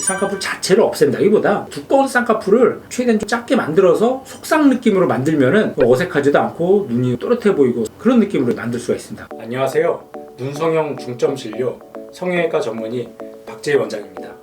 쌍꺼풀 자체를 없앤다기보다 두꺼운 쌍꺼풀을 최대한 좀 작게 만들어서 속상 느낌으로 만들면은 어색하지도 않고 눈이 또렷해 보이고 그런 느낌으로 만들 수가 있습니다. 안녕하세요. 눈성형 중점 진료 성형외과 전문의 박재희 원장입니다.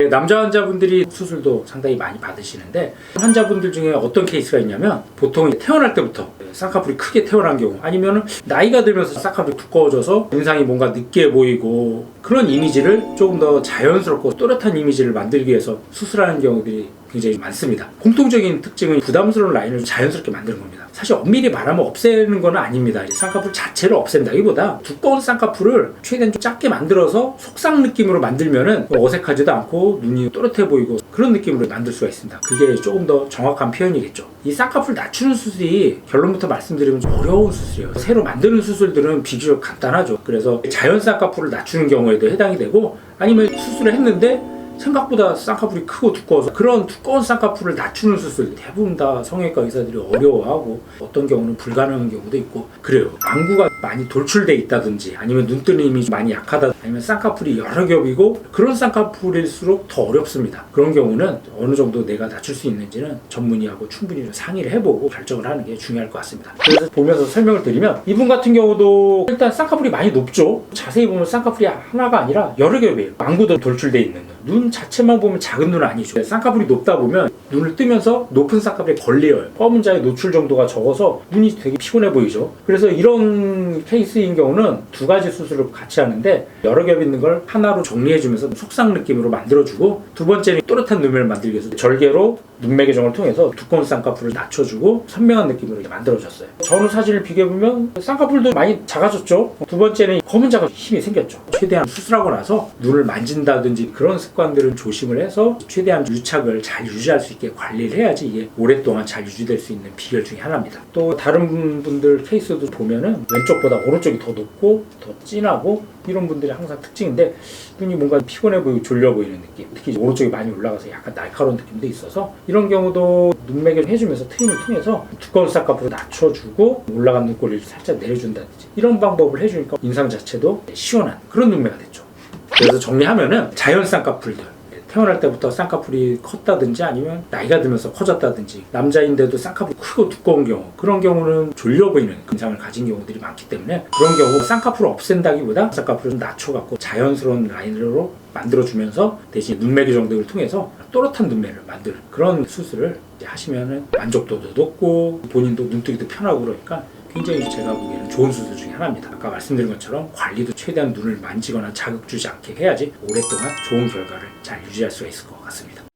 남자 환자분들이 수술도 상당히 많이 받으시는데 환자분들 중에 어떤 케이스가 있냐면 보통 태어날 때부터 쌍꺼풀이 크게 태어난 경우 아니면 나이가 들면서 쌍꺼풀이 두꺼워져서 인상이 뭔가 느끼해 보이고 그런 이미지를 조금 더 자연스럽고 또렷한 이미지를 만들기 위해서 수술하는 경우들이 굉장히 많습니다. 공통적인 특징은 부담스러운 라인을 자연스럽게 만드는 겁니다. 사실 엄밀히 말하면 없애는 건 아닙니다. 쌍꺼풀 자체를 없앤다기보다 두꺼운 쌍꺼풀을 최대한 좀 작게 만들어서 속상 느낌으로 만들면은 어색하지도 않고 눈이 또렷해 보이고 그런 느낌으로 만들 수가 있습니다. 그게 조금 더 정확한 표현이겠죠. 이 쌍꺼풀 낮추는 수술이 결론부터 말씀드리면 좀 어려운 수술이에요. 새로 만드는 수술들은 비교적 간단하죠. 그래서 자연 쌍꺼풀을 낮추는 경우에도 해당이 되고 아니면 수술을 했는데 생각보다 쌍꺼풀이 크고 두꺼워서 그런 두꺼운 쌍꺼풀을 낮추는 수술 대부분 다 성형외과 의사들이 어려워하고 어떤 경우는 불가능한 경우도 있고 그래요. 안구가 많이 돌출돼 있다든지 아니면 눈뜨림이 많이 약하다 아니면 쌍꺼풀이 여러 겹이고 그런 쌍꺼풀일수록 더 어렵습니다. 그런 경우는 어느 정도 내가 낮출 수 있는지는 전문의하고 충분히 좀 상의를 해보고 결정을 하는 게 중요할 것 같습니다. 그래서 보면서 설명을 드리면 이분 같은 경우도 일단 쌍꺼풀이 많이 높죠. 자세히 보면 쌍꺼풀이 하나가 아니라 여러 겹이에요. 안구도 돌출돼 있는 눈 자체만 보면 작은 눈은 아니죠. 쌍꺼풀이 높다 보면 눈을 뜨면서 높은 쌍꺼풀이 걸려요. 검은 자의 노출 정도가 적어서 눈이 되게 피곤해 보이죠. 그래서 이런 케이스인 경우는 두 가지 수술을 같이 하는데 여러 겹 있는 걸 하나로 정리해주면서 속상 느낌으로 만들어주고 두 번째는 또렷한 눈매를 만들기 위해서 절개로 눈매 교정을 통해서 두꺼운 쌍꺼풀을 낮춰주고 선명한 느낌으로 만들어줬어요. 전후 사진을 비교해보면 쌍꺼풀도 많이 작아졌죠. 두 번째는 검은 자가 힘이 생겼죠. 최대한 수술하고 나서 눈을 만진다든지 그런 습관들은 조심을 해서 최대한 유착을 잘 유지할 수 있게 관리를 해야지 이게 오랫동안 잘 유지될 수 있는 비결 중에 하나입니다. 또 다른 분들 케이스도 보면은 왼쪽보다 오른쪽이 더 높고 더 진하고 이런 분들이 항상 특징인데 눈이 뭔가 피곤해 보이고 졸려 보이는 느낌, 특히 오른쪽이 많이 올라가서 약간 날카로운 느낌도 있어서 이런 경우도 눈매교를 해주면서 트림을 통해서 두꺼운 쌍꺼풀을 낮춰주고 올라간 눈꼬리를 살짝 내려준다든지 이런 방법을 해주니까 인상 자체도 시원한 그런 눈매가 됐죠. 그래서 정리하면은 자연 쌍꺼풀들 태어날 때부터 쌍꺼풀이 컸다든지 아니면 나이가 들면서 커졌다든지 남자인데도 쌍꺼풀이 크고 두꺼운 경우 그런 경우는 졸려 보이는 인상을 가진 경우들이 많기 때문에 그런 경우 쌍꺼풀을 없앤다기보다 쌍꺼풀을 좀 낮춰갖고 자연스러운 라인으로 만들어주면서 대신 눈매 교정 등을 통해서 또렷한 눈매를 만드는 그런 수술을 하시면 만족도도 높고 본인도 눈뜨기도 편하고 그러니까 굉장히 제가 보기에는 좋은 수술 중에 하나입니다. 아까 말씀드린 것처럼 관리도 최대한 눈을 만지거나 자극 주지 않게 해야지 오랫동안 좋은 결과를 잘 유지할 수가 있을 것 같습니다.